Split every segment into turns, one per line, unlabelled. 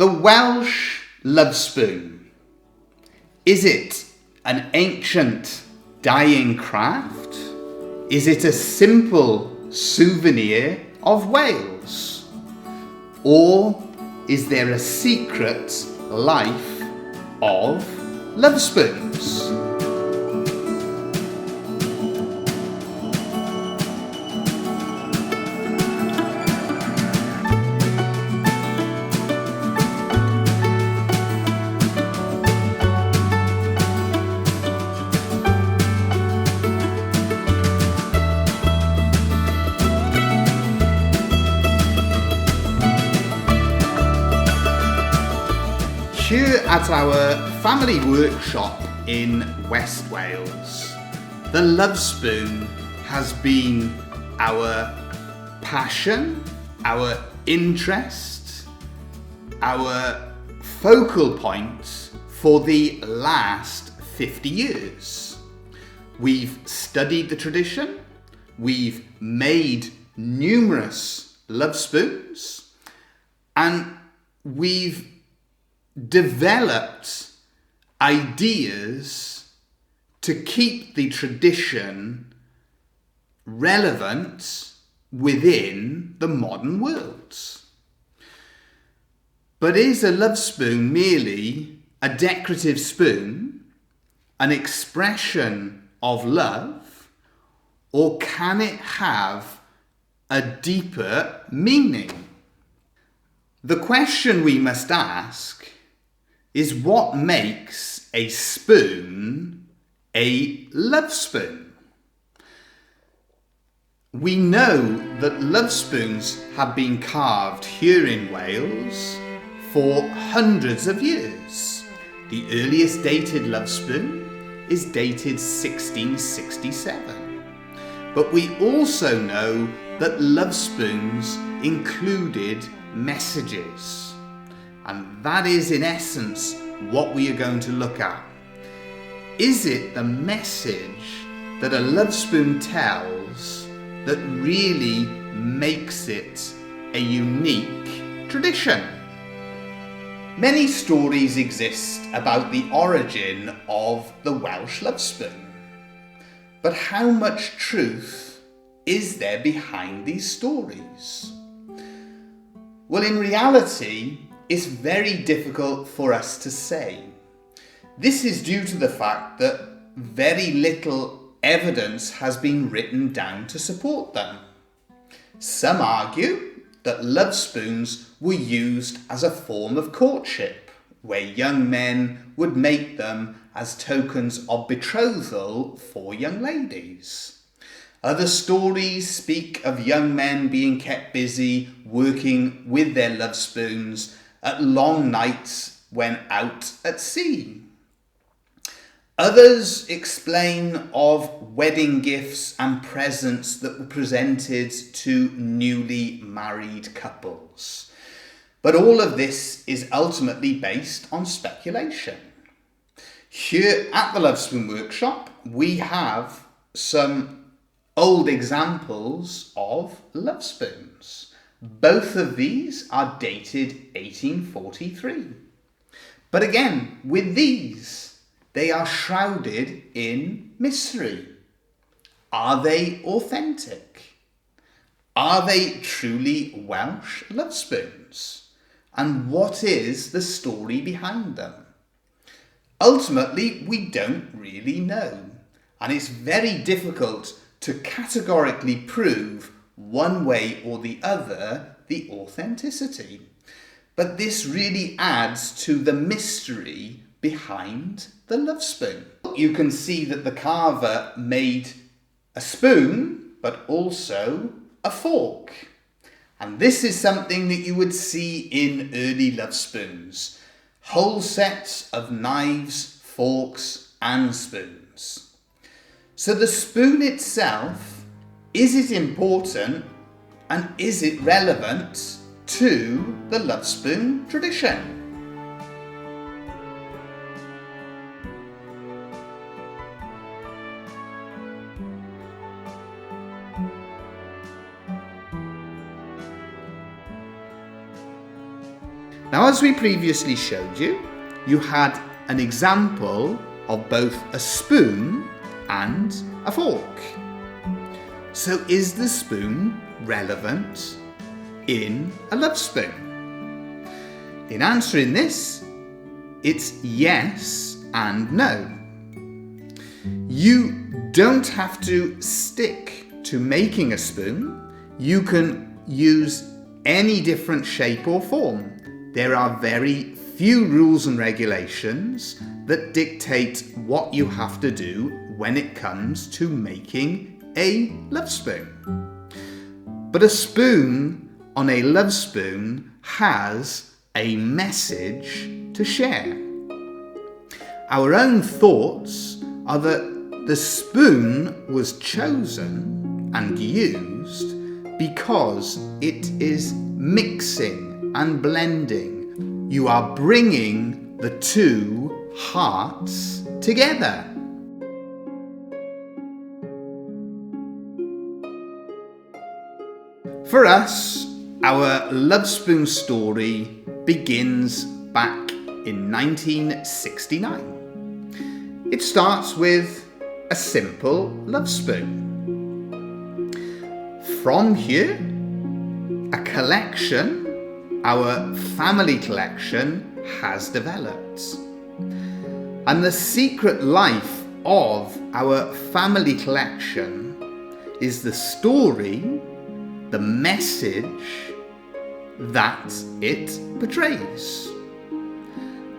The Welsh Love Spoon. Is it an ancient dying craft? Is it a simple souvenir of Wales? Or is there a secret life of Lovespoons? Here at our family workshop in West Wales, the Love Spoon has been our passion, our interest, our focal point for the last 50 years. We've studied the tradition, we've made numerous love spoons, and we've developed ideas to keep the tradition relevant within the modern world. But is a love spoon merely a decorative spoon, an expression of love, or can it have a deeper meaning? The question we must ask is what makes a spoon a love spoon? We know that love spoons have been carved here in Wales for hundreds of years. The earliest dated love spoon is dated 1667. But we also know that love spoons included messages. And that is in essence what we are going to look at. Is it the message that a love spoon tells that really makes it a unique tradition? Many stories exist about the origin of the Welsh Love Spoon. But how much truth is there behind these stories? Well, in reality, it's very difficult for us to say. This is due to the fact that very little evidence has been written down to support them. Some argue that love spoons were used as a form of courtship, where young men would make them as tokens of betrothal for young ladies. Other stories speak of young men being kept busy working with their love spoons at long nights when out at sea. Others explain of wedding gifts and presents that were presented to newly married couples. But all of this is ultimately based on speculation. Here at the Lovespoon Workshop, we have some old examples of love spoons. Both of these are dated 1843. But again, with these, they are shrouded in mystery. Are they authentic? Are they truly Welsh love spoons? And what is the story behind them? Ultimately, we don't really know. And it's very difficult to categorically prove one way or the other the authenticity. But this really adds to the mystery behind the love spoon. You can see that the carver made a spoon, but also a fork. And this is something that you would see in early love spoons. Whole sets of knives, forks, and spoons. So the spoon itself, is it important and is it relevant to the love spoon tradition? Now, as we previously showed you, you had an example of both a spoon and a fork. So is the spoon relevant in a love spoon? In answering this, it's yes and no. You don't have to stick to making a spoon. You can use any different shape or form. There are very few rules and regulations that dictate what you have to do when it comes to making a love spoon. But a spoon on a love spoon has a message to share. Our own thoughts are that the spoon was chosen and used because it is mixing and blending. You are bringing the two hearts together. For us, our love spoon story begins back in 1969. It starts with a simple love spoon. From here, a collection, our family collection, has developed. And the secret life of our family collection is the story, the message that it portrays.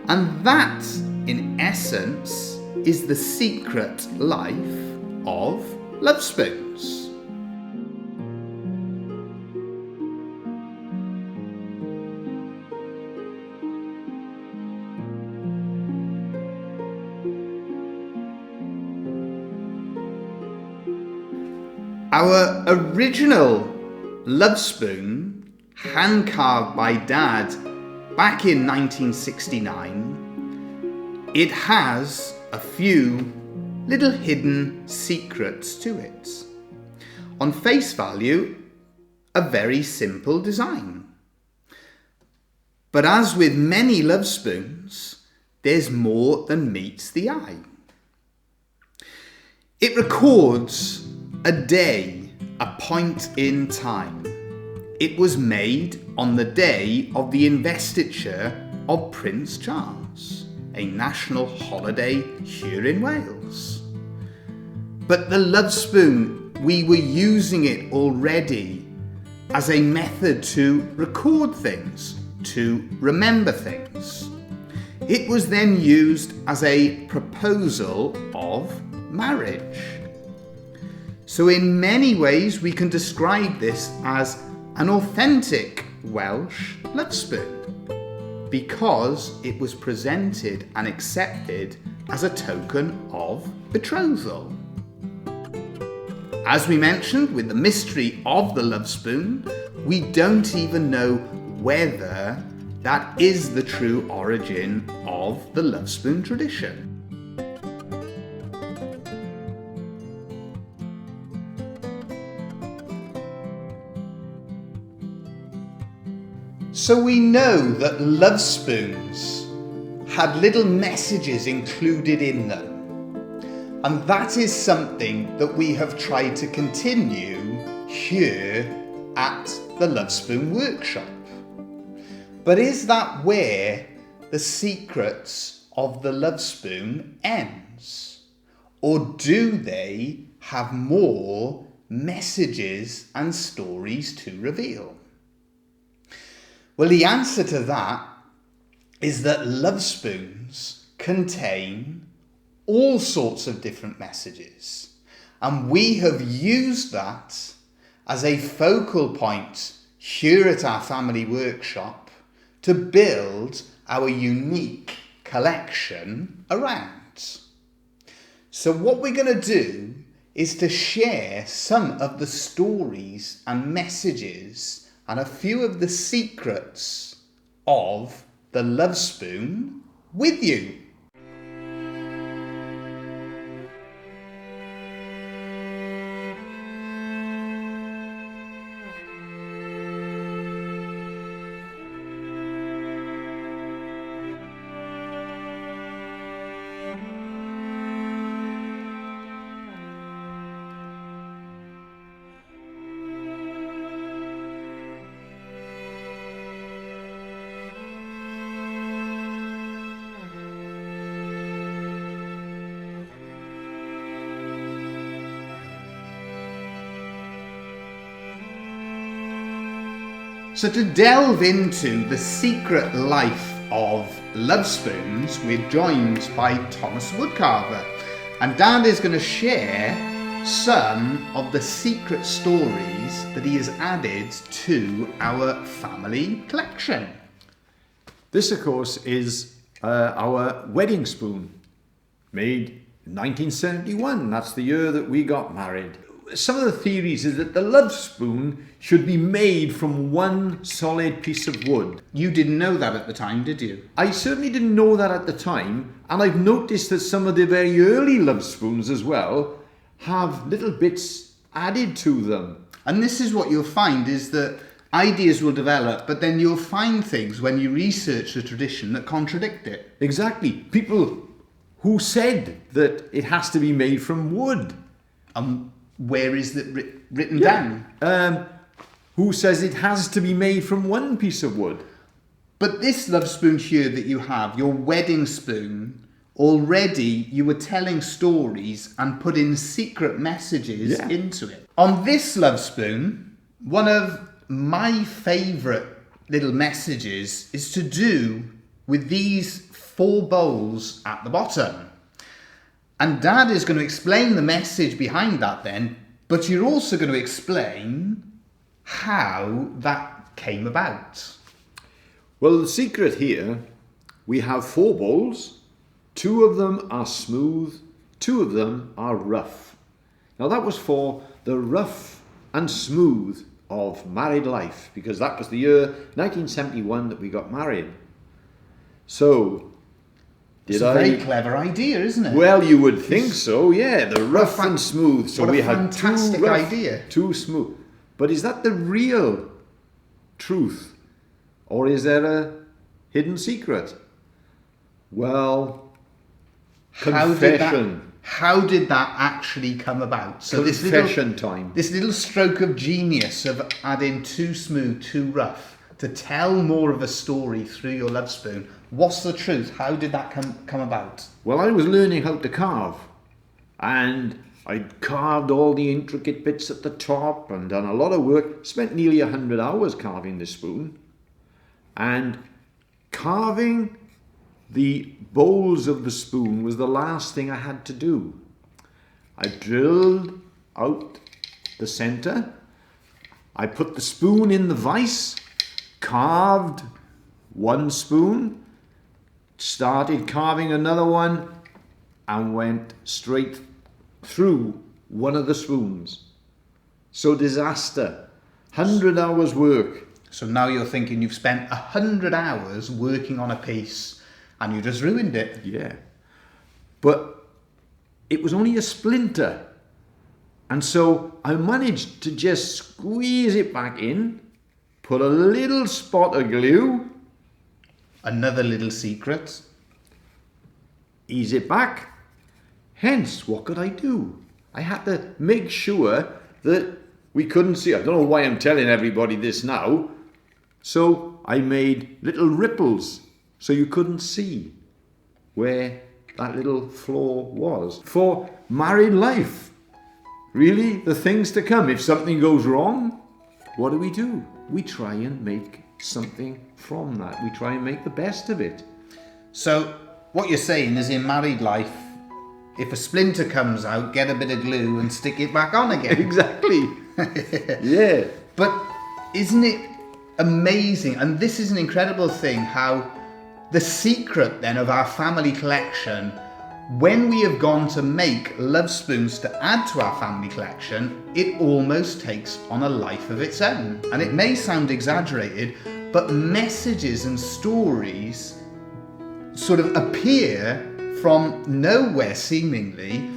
And that, in essence, is the secret life of love spoons. Our original love spoon, hand carved by Dad back in 1969, it has a few little hidden secrets to it. On face value, a very simple design. But as with many love spoons, there's more than meets the eye. It records a day, a point in time. It was made on the day of the investiture of Prince Charles, a national holiday here in Wales. But the love spoon, we were using it already as a method to record things, to remember things. It was then used as a proposal of marriage. So in many ways we can describe this as an authentic Welsh love spoon because it was presented and accepted as a token of betrothal. As we mentioned, with the mystery of the love spoon, we don't even know whether that is the true origin of the love spoon tradition. So we know that love spoons had little messages included in them. And that is something that we have tried to continue here at the Lovespoon Workshop. But is that where the secrets of the love spoon ends? Or do they have more messages and stories to reveal? Well, the answer to that is that love spoons contain all sorts of different messages. And we have used that as a focal point here at our family workshop to build our unique collection around. So what we're going to do is to share some of the stories and messages and a few of the secrets of the love spoon with you. So to delve into the secret life of Lovespoons, we're joined by Thomas Woodcarver, and Dad is going to share some of the secret stories that he has added to our family collection.
This, of course, is our wedding spoon, made in 1971. That's the year that we got married. Some of the theories is that the love spoon should be made from one solid piece of wood.
You didn't know that at the time, did you?
I certainly didn't know that at the time, and I've noticed that some of the very early love spoons as well have little bits added to them.
And this is what you'll find, is that ideas will develop, but then you'll find things when you research the tradition that contradict it.
Exactly. People who said that it has to be made from wood.
Where is it written down?
Who says it has to be made from one piece of wood?
But this love spoon here that you have, your wedding spoon, already you were telling stories and putting secret messages into it. On this love spoon, one of my favourite little messages is to do with these 4 bowls at the bottom. And Dad is going to explain the message behind that then, but you're also going to explain how that came about.
Well, the secret here, we have 4 bowls. 2 of them are smooth, 2 of them are rough. Now that was for the rough and smooth of married life, because that was the year 1971 that we got married. So,
It's a very clever idea, isn't it?
Well, you would think so, yeah. The rough and smooth. So we had 2 rough,
idea.
2 smooth. But is that the real truth? Or is there a hidden secret? Well, confession.
How did that actually come about? So
confession time.
This little stroke of genius of adding 2 smooth, 2 rough to tell more of a story through your love spoon. What's the truth? How did that come about?
Well, I was learning how to carve, and I'd carved all the intricate bits at the top and done a lot of work, spent nearly 100 hours carving this spoon, and carving the bowls of the spoon was the last thing I had to do. I drilled out the center, I put the spoon in the vise, carved 1 spoon, started carving another one, and went straight through one of the spoons. So disaster. 100 hours work.
So now you're thinking you've spent 100 hours working on a piece and you just ruined it.
Yeah. But it was only a splinter. And so I managed to just squeeze it back in, put a little spot of glue.
Another little secret.
Ease it back. Hence, what could I do? I had to make sure that we couldn't see. I don't know why I'm telling everybody this now. So I made little ripples so you couldn't see where that little flaw was. For married life, really, the things to come. If something goes wrong, what do? We try and make something from that. We try and make the best of it.
So what you're saying is, in married life, if a splinter comes out, get a bit of glue and stick it back on again.
Exactly. Yeah.
But isn't it amazing, and this is an incredible thing, how the secret then of our family collection, when we have gone to make love spoons to add to our family collection, it almost takes on a life of its own. And it may sound exaggerated, but messages and stories sort of appear from nowhere seemingly,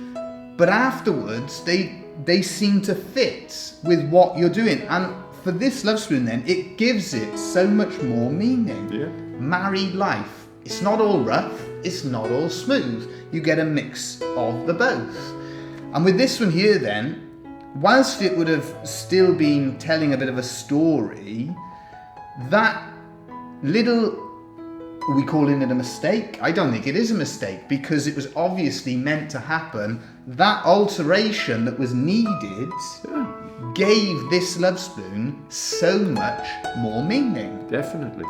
but afterwards they seem to fit with what you're doing. And for this love spoon then, it gives it so much more meaning.
Yeah.
Married life, it's not all rough, it's not all smooth. You get a mix of the both. And with this one here then, whilst it would have still been telling a bit of a story, that little, are we calling it a mistake? I don't think it is a mistake, because it was obviously meant to happen. That alteration that was needed gave this love spoon so much more meaning.
Definitely.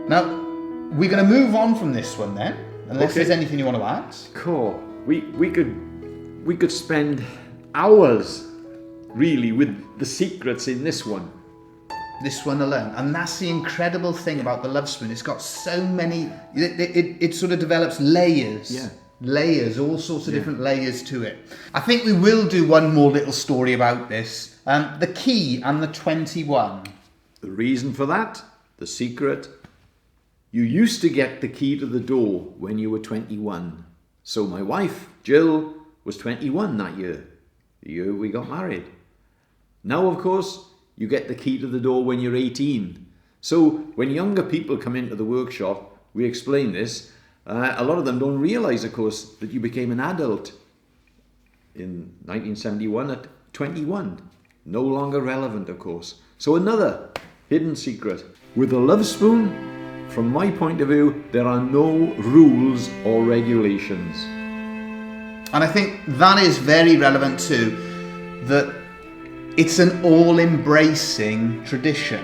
Now, we're going to move on from this one then, unless
Okay.
there's anything you want to add.
Cool. We could spend hours really with the secrets in this one.
This one alone. And that's the incredible thing about the love spoon. It's got so many, it sort of develops layers.
Yeah.
Layers, all sorts of different layers to it. I think we will do one more little story about this. The key and the 21.
The reason for that, the secret, you used to get the key to the door when you were 21. So my wife, Jill, was 21 that year, the year we got married. Now, of course, you get the key to the door when you're 18. So when younger people come into the workshop, we explain this. A lot of them don't realise, of course, that you became an adult in 1971 at 21. No longer relevant, of course. So another hidden secret. With a love spoon, from my point of view, there are no rules or regulations.
And I think that is very relevant too, that it's an all-embracing tradition.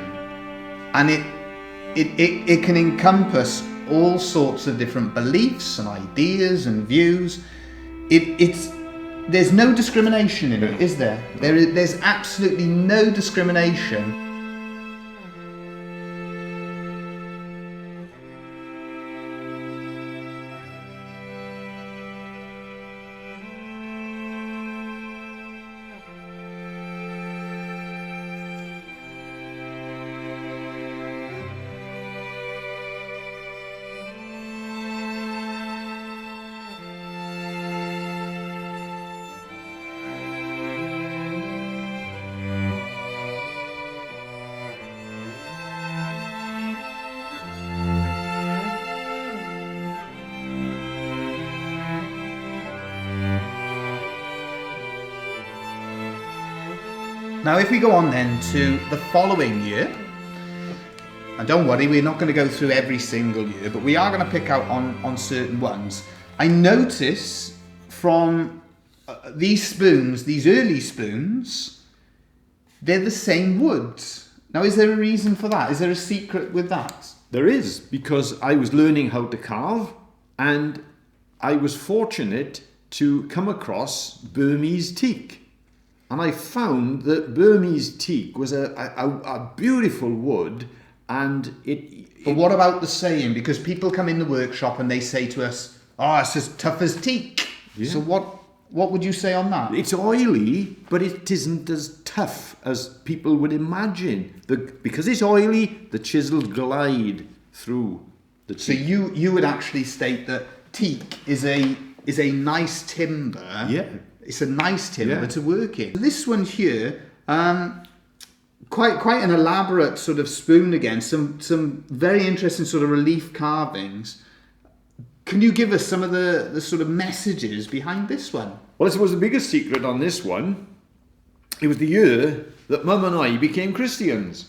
And it can encompass all sorts of different beliefs and ideas and views. There's no discrimination in it, is there? There's absolutely no discrimination. Now, if we go on then to the following year, and don't worry, we're not going to go through every single year, but we are going to pick out on certain ones. I notice from these spoons, these early spoons, they're the same wood. Now, is there a reason for that? Is there a secret with that?
There is, because I was learning how to carve, and I was fortunate to come across Burmese teak. And I found that Burmese teak was a beautiful wood, and
But what about the saying? Because people come in the workshop and they say to us, "Oh, it's as tough as teak."
Yeah.
So what would you say on that?
it's oily, but it isn't as tough as people would imagine. Because it's oily, the chisels glide through the teak.
So you would actually state that teak is a nice timber.
Yeah.
It's a nice timber
Yeah.
to work in. This one here, quite an elaborate sort of spoon again. Some very interesting sort of relief carvings. Can you give us some of the sort of messages behind this one?
Well, I suppose the biggest secret on this one, it was the year that Mum and I became Christians.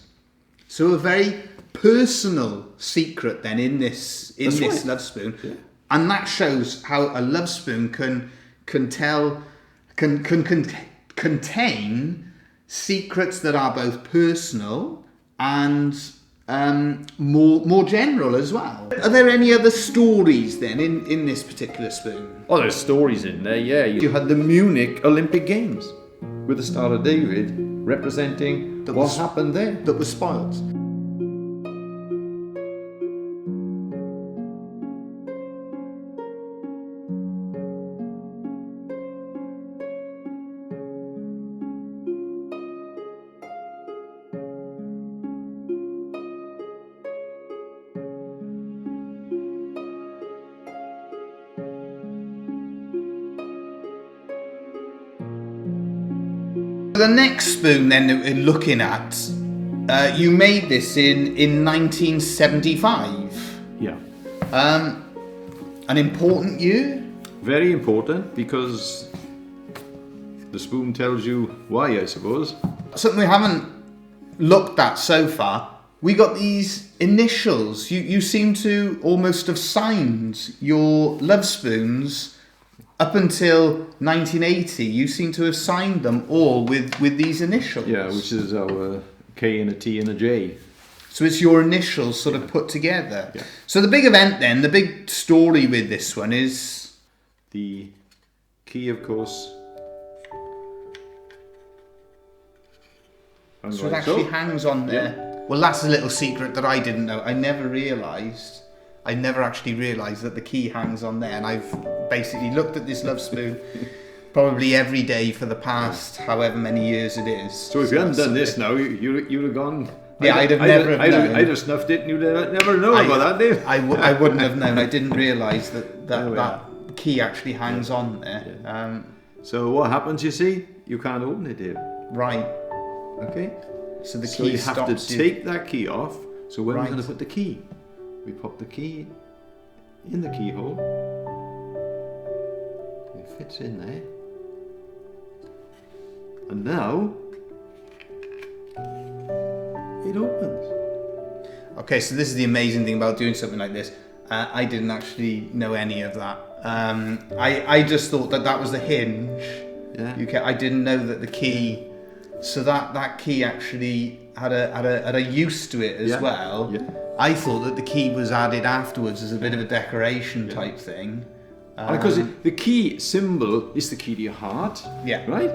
So a very personal secret then in this
That's right.
love spoon,
Yeah.
and that shows how a love spoon can contain secrets that are both personal and more general as well. Are there any other stories then in this particular spoon?
Oh, there's stories in there, yeah. You had the Munich Olympic Games with the Star of David representing what happened there.
That was spoilt. The next spoon then that we're looking at You made this in 1975.
Yeah.
An important year?
Very important, because the spoon tells you why, I suppose.
Something we haven't looked at so far. We got these initials. You seem to almost have signed your Love Spoons up until 1980. You seem to have signed them all with these initials.
Yeah, which is our K and a T and a J.
So it's your initials sort of put together.
Yeah.
So the big event then, the big story with this one is...
The key, of course.
So it actually hangs on there. Yeah. Well, that's a little secret that I didn't know. I never actually realised that the key hangs on there. And I've basically looked at this Love Spoon probably every day for the past however many years it is.
So if you hadn't done this now, you'd have gone...
Yeah, I'd have never known.
I'd have snuffed it and you'd never know about that, Dave.
I wouldn't have known. I didn't realise that key actually hangs on there.
Yeah. So what happens, you see? You can't open it, Dave.
Right.
Okay.
So the key stops you.
You have to take that key off. So where are we going to put the key? We pop the key in the keyhole. It fits in there. And now it opens.
Okay, so this is the amazing thing about doing something like this. I didn't actually know any of that. I just thought that was the hinge.
Yeah.
I didn't know that the key. So that key actually had a use to it as well.
Yeah.
I thought that the key was added afterwards as a bit of a decoration type thing.
Because the key symbol is the key to your heart.
Yeah.
Right.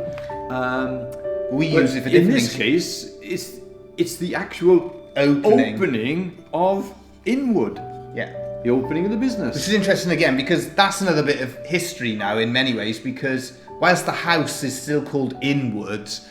We use it for different
in this case, it's the actual opening of inward.
Yeah.
The opening of the business.
Which is interesting again, because that's another bit of history now in many ways, because whilst the house is still called Inwards,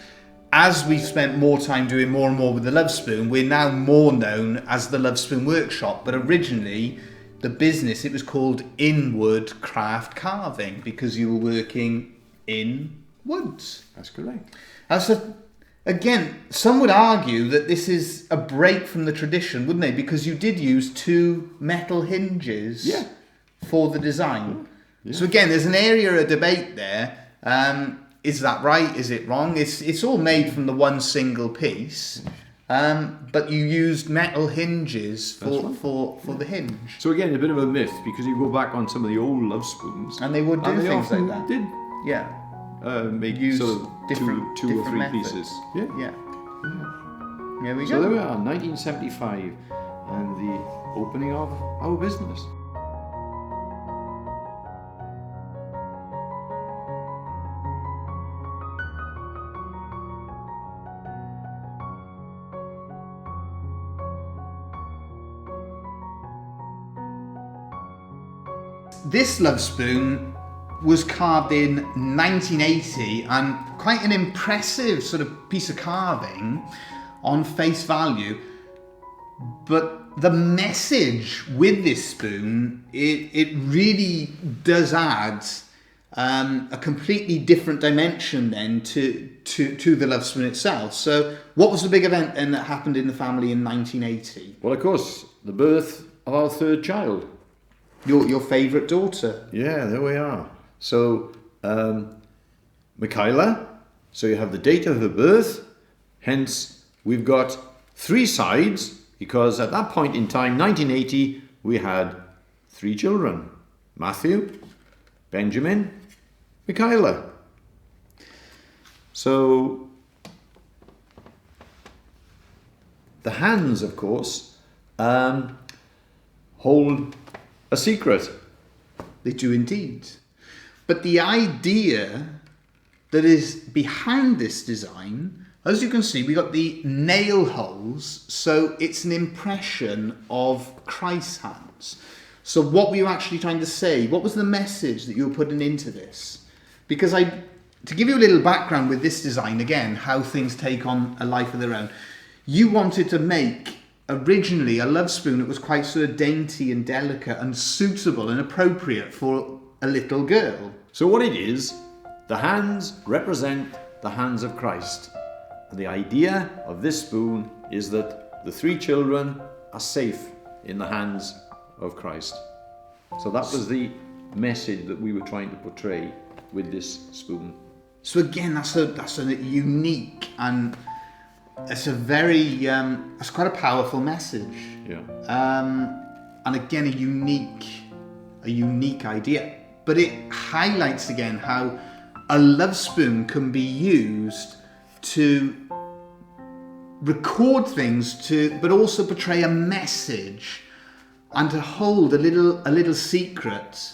as we've spent more time doing more and more with the Love Spoon, we're now more known as the Lovespoon Workshop. But originally, the business, it was called Inward Craft Carving, because you were working in woods.
That's correct.
So, again, some would argue that this is a break from the tradition, wouldn't they? Because you did use 2 metal hinges for the design. Yeah. So again, there's an area of debate there. Is that right? Is it wrong? It's all made from the one single piece, but you used metal hinges for the hinge.
So again, a bit of a myth, because you go back on some of the old Love Spoons,
and they would do things like that.
Did
make
use
sort of
two or three
methods.
pieces.
Yeah. There we go.
So there we are, 1975, and the opening of our business.
This Love Spoon was carved in 1980, and quite an impressive sort of piece of carving on face value. But the message with this spoon, it really does add a completely different dimension then to the Love Spoon itself. So what was the big event then that happened in the family in 1980?
Well, of course, the birth of our 3rd child.
Your favourite daughter.
Yeah, there we are. So, Michaela, so you have the date of her birth, hence we've got 3 sides, because at that point in time, 1980, we had 3 children. Matthew, Benjamin, Michaela. So, the hands, of course, hold a secret.
They do indeed. But the idea that is behind this design, as you can see, we got the nail holes, so it's an impression of Christ's hands. So what were you actually trying to say? What was the message that you were putting into this? Because to give you a little background with this design, again, how things take on a life of their own, you wanted to make originally a Love Spoon that was quite sort of dainty and delicate and suitable and appropriate for a little girl.
So what it is, the hands represent the hands of Christ. the idea of this spoon is that the three children are safe in the hands of Christ. So that was the message that we were trying to portray with this spoon.
So again, that's a unique, and it's a very it's quite a powerful message.
Yeah.
And again, a unique idea. But it highlights again how a love spoon can be used to record things, but also portray a message and to hold a little secret.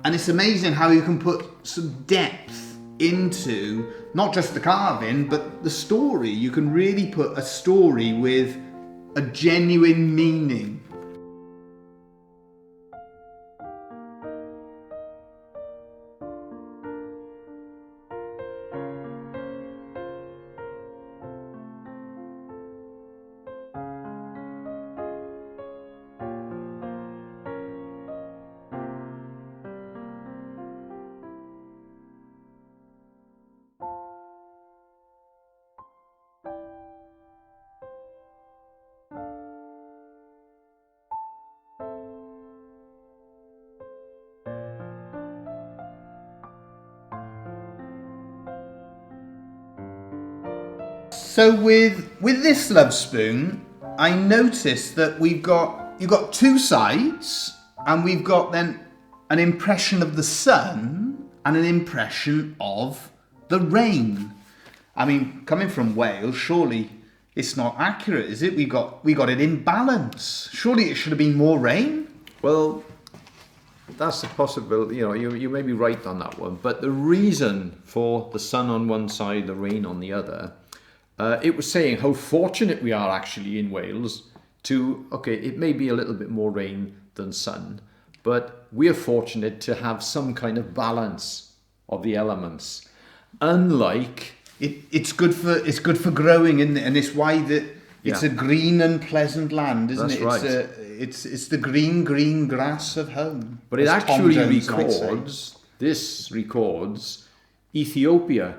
And it's amazing how you can put some depth into not just the carving, but the story. You can really put a story with a genuine meaning. So with this love spoon, I noticed that you've got two sides, and we've got then an impression of the sun and an impression of the rain. I mean, coming from Wales, surely it's not accurate, is it? We got it in balance. Surely it should have been more rain.
Well, that's a possibility. You may be right on that one. But the reason for the sun on one side, the rain on the other, it was saying how fortunate we are actually in Wales it may be a little bit more rain than sun, but we're fortunate to have some kind of balance of the elements. Unlike
it's good for growing, isn't it? And it's why it's a green and pleasant land, isn't
That's
it?
right.
It's the green grass of home.
But it
as Tom
actually
Jones might say.
records Ethiopia.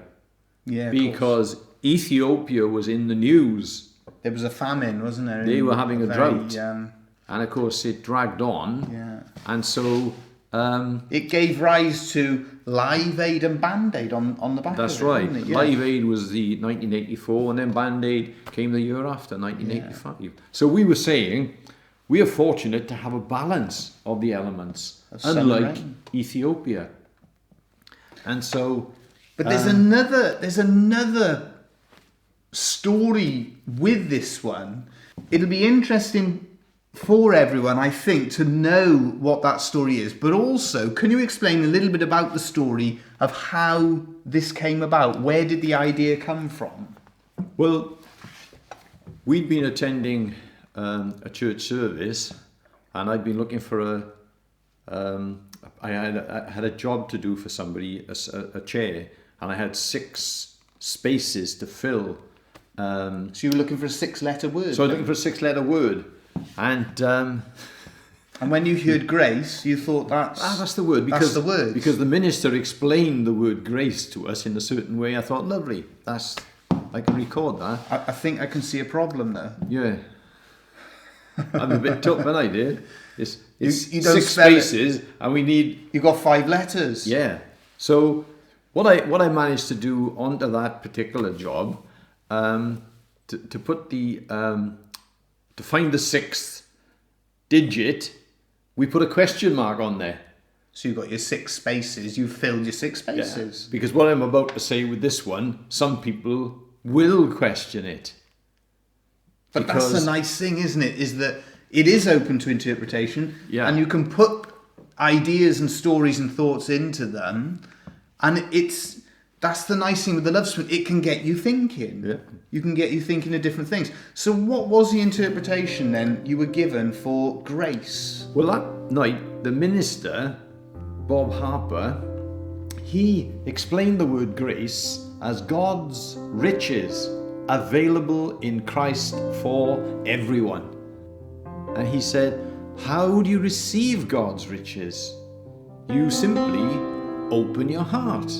Yeah,
because Ethiopia was in the news.
There was a famine, wasn't there?
They were having a drought.
And
of course it dragged on.
yeah.
And so
it gave rise to Live Aid and Band Aid on the back
that's
of it.
right.
Didn't it? Yeah.
Live Aid was the 1984, and then Band Aid came the year after, 1985. So we were saying we are fortunate to have a balance of the elements,
Of sun and
unlike
rain.
Ethiopia. And so
But there's another story with this one. It'll be interesting for everyone, I think, to know what that story is. But also, can you explain a little bit about the story of how this came about? Where did the idea come from?
Well, we'd been attending a church service, and I'd been looking for I had a job to do for somebody, a chair, and I had 6 spaces to fill.
So you were looking for a 6-letter word?
So I was looking for a 6-letter word, and
when you heard grace, you thought
that's the word,
that's the word.
Because the minister explained the word grace to us in a certain way. I thought, lovely, I can record that.
I think I can see a problem though.
Yeah. I'm a bit tough, when I did. It's
You don't
6
spell it.
spaces, and we need.
You got 5 letters.
Yeah. So what I managed to do onto that particular job, to put the to find the 6th digit, we put a question mark on there.
So you got your 6 spaces. You filled your 6 spaces.
Yeah. Because what I'm about to say with this one, some people will question it.
But
Because-
that's the nice thing, isn't it? Is that it is open to interpretation,
Yeah.
and you can put ideas and stories and thoughts into them, and that's the nice thing with the Love Spoon. It can get you thinking.
Yeah.
You can get you thinking of different things. So what was the interpretation then you were given for grace?
Well, that night, the minister, Bob Harper, he explained the word grace as God's riches available in Christ for everyone. And he said, how do you receive God's riches? You simply open your heart.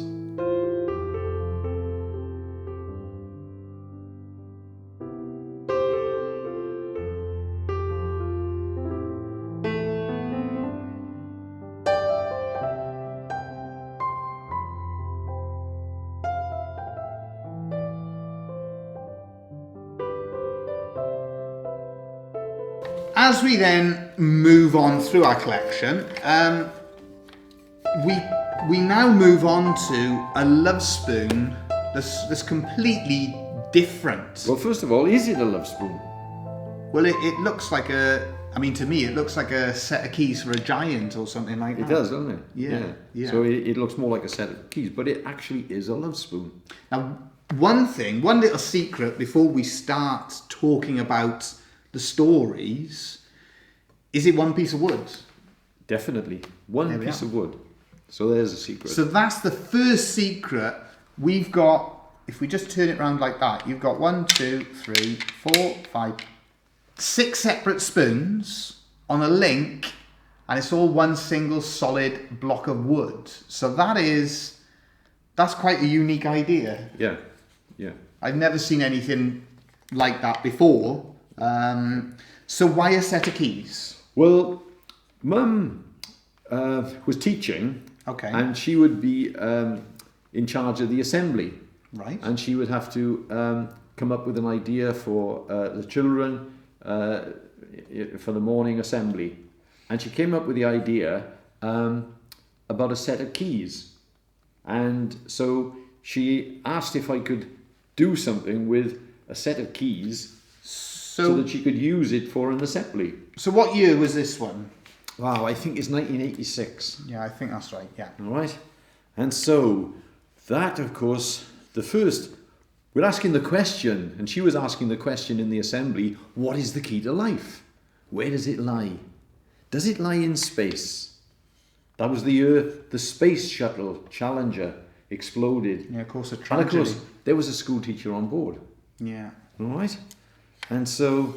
as we then move on through our collection, we now move on to a love spoon that's completely different.
Well, first of all, is it a love spoon?
Well, it looks like to me, it looks like a set of keys for a giant or something like that.
It does, doesn't it?
Yeah.
So it looks more like a set of keys, but it actually is a love spoon.
Now, one little secret before we start talking about the stories, is it one piece of wood?
Definitely. One piece of wood. So there's a secret.
So that's the first secret. We've got, if we just turn it around like that, you've got 1, 2, 3, 4, 5, 6 separate spoons on a link, and it's all one single solid block of wood. So that's quite a unique idea.
Yeah.
I've never seen anything like that before. So why a set of keys?
Well, Mum was teaching,
Okay.
and she would be in charge of the assembly.
Right.
And she would have to come up with an idea for the children for the morning assembly. And she came up with the idea about a set of keys. And so she asked if I could do something with a set of keys so that she could use it for an assembly. So
what year was this one?
Wow, I think it's 1986.
Yeah, I think that's right, yeah.
All right. And so that, of course, we're asking the question, and she was asking the question in the assembly, what is the key to life? Where does it lie? Does it lie in space? That was the year the space shuttle Challenger exploded.
Yeah, of course, a
And of
tragedy.
course, there was a school teacher on board.
Yeah.
All right. And so,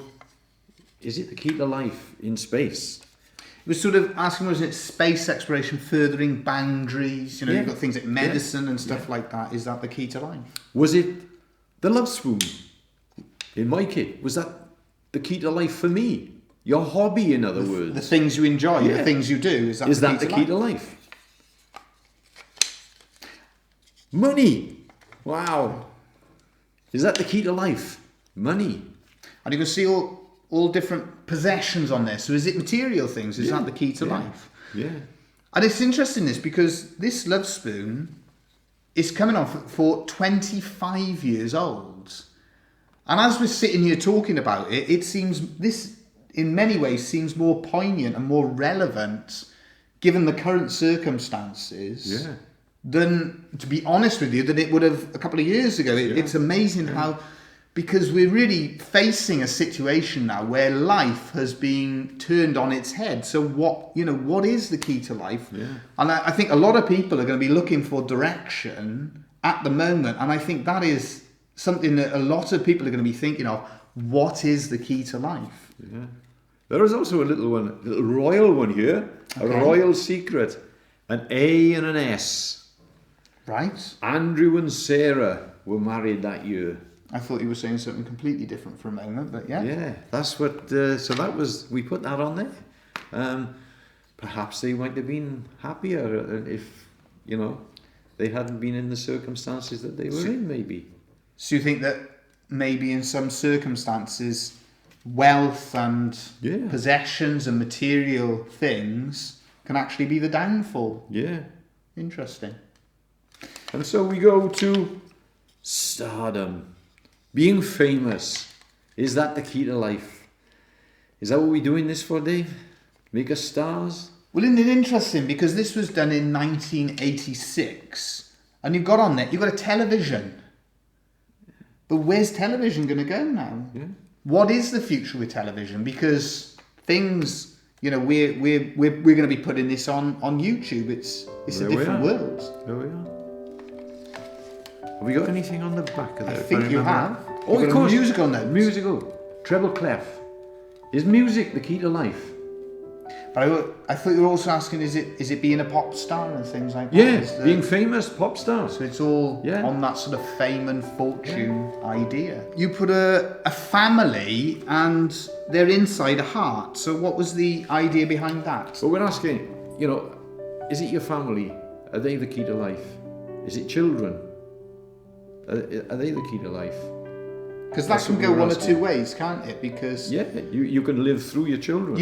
is it the key to life in space?
It was sort of asking, was it space exploration, furthering boundaries? You know,
Yeah.
you've got things like medicine and stuff like that. Is that the key to life?
Was it the love spoon in my kit? Was that the key to life for me? Your hobby, in other words.
The things you enjoy,
Yeah.
the things you do. Is that
the key to life? Money. Wow. Is that the key to life? Money.
And you can see all different possessions on there. So is it material things? Is that the key to life?
Yeah.
And it's interesting this because this love spoon is coming on for 25 years old. And as we're sitting here talking about it, it seems this in many ways seems more poignant and more relevant given the current circumstances than, to be honest with you, than it would have a couple of years ago. It's amazing how, because we're really facing a situation now where life has been turned on its head. So what is the key to life?
Yeah.
And I think a lot of people are going to be looking for direction at the moment. And I think that is something that a lot of people are going to be thinking of. What is the key to life?
Yeah. There is also a little royal one here. A royal secret. An A and an S.
Right.
Andrew and Sarah were married that year.
I thought you were saying something completely different for a moment, but yeah.
Yeah, that's what, so that was, we put that on there. Perhaps they might have been happier if, they hadn't been in the circumstances that they were in, maybe.
So you think that maybe in some circumstances, wealth and possessions and material things can actually be the downfall?
Yeah.
Interesting.
And so we go to stardom. Being famous. Is that the key to life? Is that what we're doing this for, Dave? Make us stars?
Well, isn't it interesting? Because this was done in 1986. And you've got on there, you've got a television. But where's television going to go now?
Yeah.
What is the future with television? Because things, we're going to be putting this on YouTube. It's a different world.
There we are. Have we got anything on the back of
I
there?
think you have.
Oh,
You've
of
got a
course.
musical note.
Musical. Treble clef. Is music the key to life?
But I thought you were also asking, is it being a pop star and things like that?
Yeah, being famous, pop star.
So it's all on that sort of fame and fortune idea. You put a family and they're inside a heart. So what was the idea behind that?
Well, we're asking, is it your family? Are they the key to life? Is it children? Are they the key to life?
Because that can go one or two ways, can't it? Because
yeah, you can live through your children.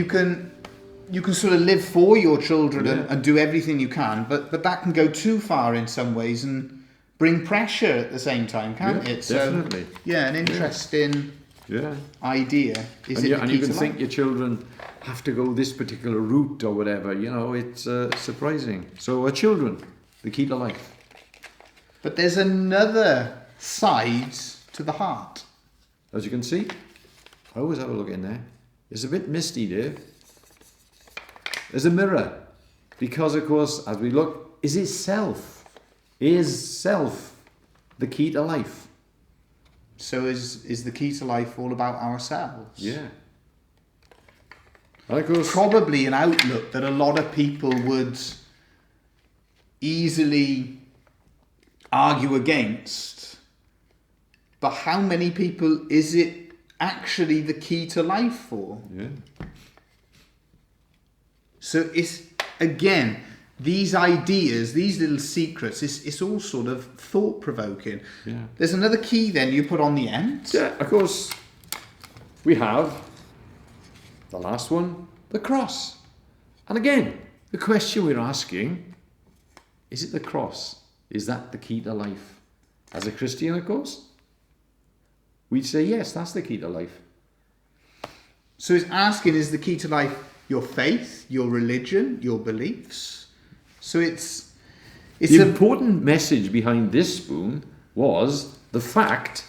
you can sort of live for your children and do everything you can, but that can go too far in some ways and bring pressure at the same time, can't it? So,
definitely.
Yeah, an interesting idea.
And you can think your children have to go this particular route or whatever. You know, it's surprising. So, children, the key to life.
But there's another side to the heart.
As you can see, I always have a look in there. It's a bit misty there. There's a mirror. Because, of course, as we look, is self the key to life?
So is the key to life all about ourselves?
Yeah. And of course,
probably an outlook that a lot of people would easily argue against. But how many people is it actually the key to life for?
Yeah.
So it's, again, these ideas, these little secrets, it's all sort of thought-provoking.
Yeah.
There's another key then you put on the end.
Yeah, of course, we have the last one, the cross. And again, the question we're asking, is it the cross? Is that the key to life? As a Christian, of course, we'd say, yes, that's the key to life.
So it's asking, is the key to life your faith, your religion, your beliefs? So it's
the important message behind this spoon was the fact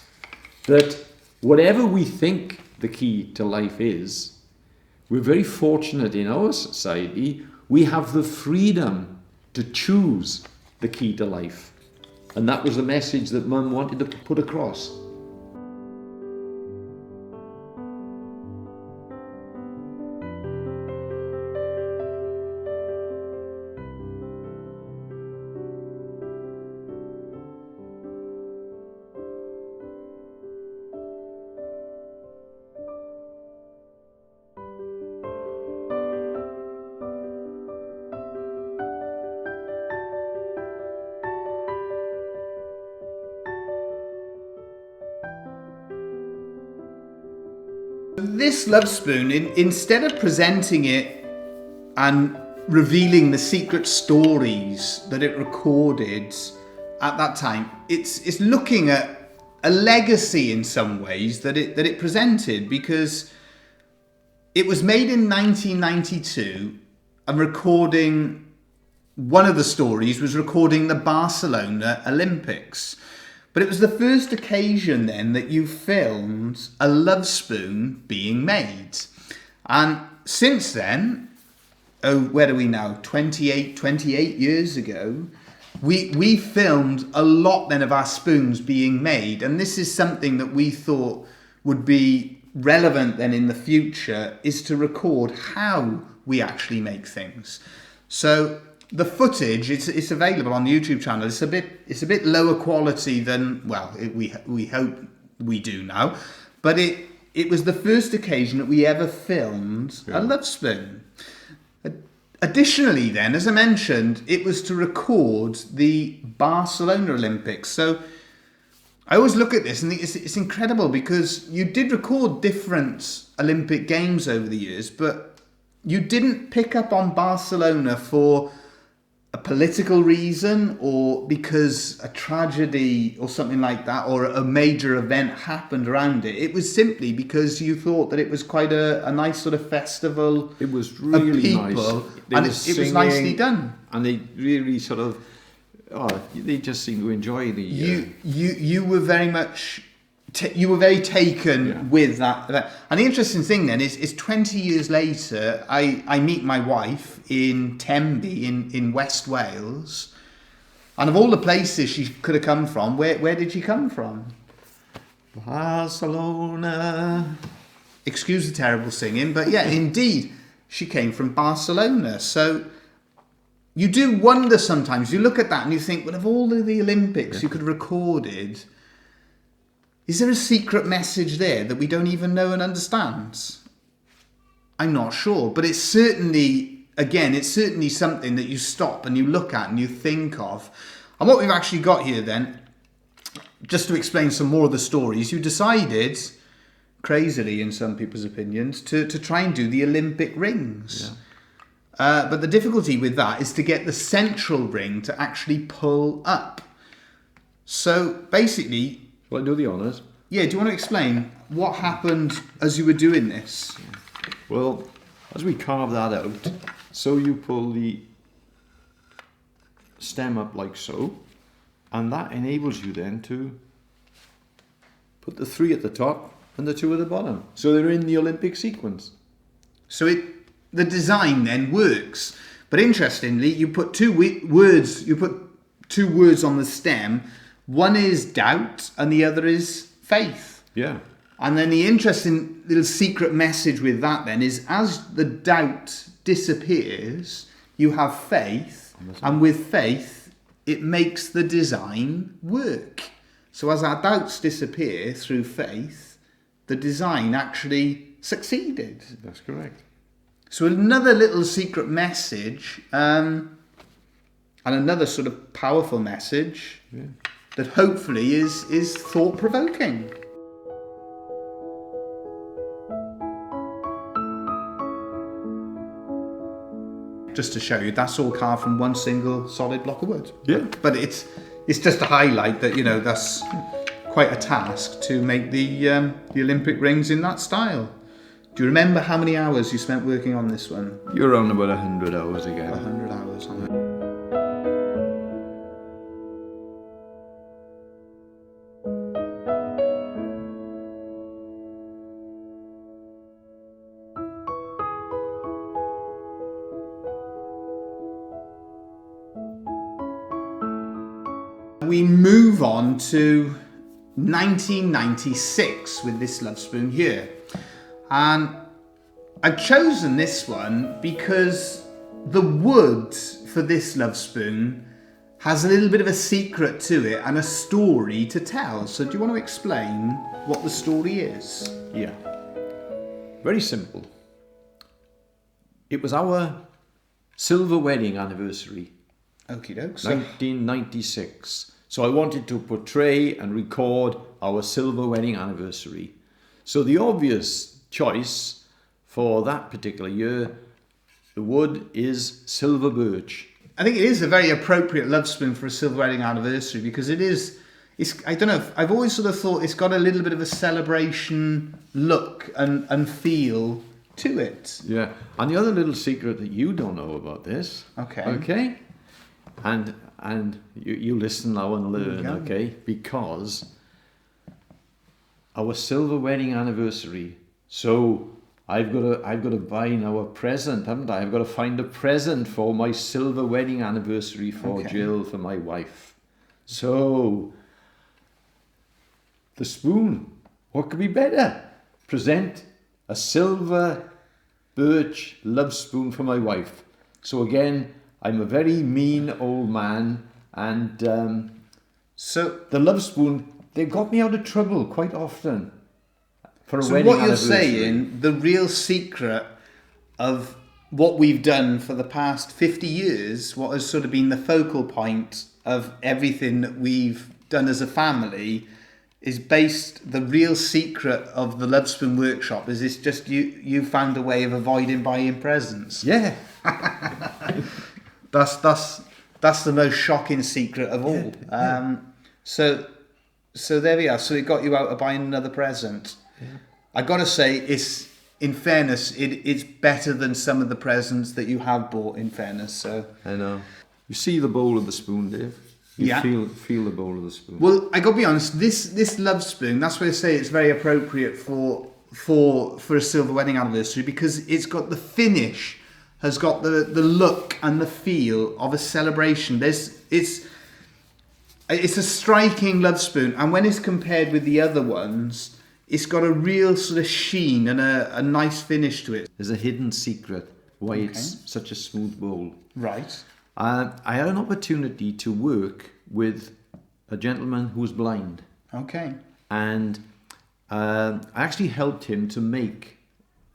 that whatever we think the key to life is, we're very fortunate in our society, we have the freedom to choose the key to life. And that was the message that Mum wanted to put across.
This love spoon, instead of presenting it and revealing the secret stories that it recorded at that time, it's looking at a legacy in some ways that it presented, because it was made in 1992 and recording, one of the stories was recording the Barcelona Olympics. But it was the first occasion then that you filmed a love spoon being made. And since then, where are we now? 28 years ago, we filmed a lot then of our spoons being made. And this is something that we thought would be relevant then in the future, is to record how we actually make things. So the footage, it's available on the YouTube channel. It's a bit lower quality than, well, we hope we do now, but it was the first occasion that we ever filmed a love spoon. Additionally then, as I mentioned, it was to record the Barcelona Olympics. So I always look at this and think it's incredible, because you did record different Olympic games over the years, but you didn't pick up on Barcelona for a political reason or because a tragedy or something like that or a major event happened around it. It was simply because you thought that it was quite a nice sort of festival.
It was really nice.
And it was nicely done.
And they really sort of, they just seemed to enjoy the...
You were very much... you were very taken with that. And the interesting thing then is 20 years later, I meet my wife in Tenby in West Wales. And of all the places she could have come from, where did she come from? Barcelona. Excuse the terrible singing, but yeah, indeed, she came from Barcelona. So you do wonder sometimes, you look at that and you think, well, of all of the Olympics you could have recorded, is there a secret message there that we don't even know and understand? I'm not sure, but it's certainly, again, it's certainly something that you stop and you look at and you think of. And what we've actually got here then just to explain some more of the stories, you decided, crazily in some people's opinions, to try and do the Olympic rings.
Yeah.
But the difficulty with that is to get the central ring to actually pull up. So basically...
Shall I do the honours?
Yeah, do you want to explain what happened as you were doing this?
Well, as we carve that out, so you pull the stem up like so, and that enables you then to put the 3 at the top and the 2 at the bottom. So they're in the Olympic sequence.
So the design then works. But interestingly, you put two words on the stem. One is doubt and the other is faith.
Yeah.
And then the interesting little secret message with that then is as the doubt disappears, you have faith, and with faith, it makes the design work. So as our doubts disappear through faith, the design actually succeeded.
That's correct.
So another little secret message, and another sort of powerful message that hopefully is thought-provoking. Just to show you, that's all carved from one single solid block of wood.
Yeah.
But it's just to highlight that, that's quite a task to make the Olympic rings in that style. Do you remember how many hours you spent working on this one?
You're on about 100 hours again.
100 hours on it. We move on to 1996 with this Love Spoon here. And I've chosen this one because the wood for this Love Spoon has a little bit of a secret to it and a story to tell. So do you want to explain what the story is?
Yeah. Very simple. It was our silver wedding anniversary.
Okie doke.
1996. So I wanted to portray and record our silver wedding anniversary. So the obvious choice for that particular year, the wood is silver birch.
I think it is a very appropriate Love Spoon for a silver wedding anniversary because it's I don't know, I've always sort of thought it's got a little bit of a celebration look and feel to it.
Yeah. And the other little secret that you don't know about this. Okay? And you listen now and learn, okay? Because our silver wedding anniversary. So I've got to buy now a present, haven't I? I've got to find a present for my silver wedding anniversary for Jill, for my wife. So the spoon, what could be better? Present a silver birch love spoon for my wife. So again, I'm a very mean old man, and so the Love Spoon, they got me out of trouble quite often for a wedding anniversary.
So what you're saying, the real secret of what we've done for the past 50 years, what has sort of been the focal point of everything that we've done as a family, is based, the real secret of the Lovespoon Workshop is it's just you found a way of avoiding buying presents.
Yeah.
That's the most shocking secret of all. So there we are. So it got you out of buying another present. Yeah. I got to say, it's in fairness, it's better than some of the presents that you have bought. In fairness, so
I know. You see the bowl of the spoon, Dave. You feel the bowl of the spoon.
Well, I got to be honest. This Love Spoon, that's why I say it's very appropriate for a silver wedding anniversary because it's got the finish. Has got the look and the feel of a celebration. It's a striking Love Spoon, and when it's compared with the other ones, it's got a real sort of sheen and a nice finish to it.
There's a hidden secret why it's such a smooth bowl.
Right.
I had an opportunity to work with a gentleman who was blind.
Okay.
And I actually helped him to make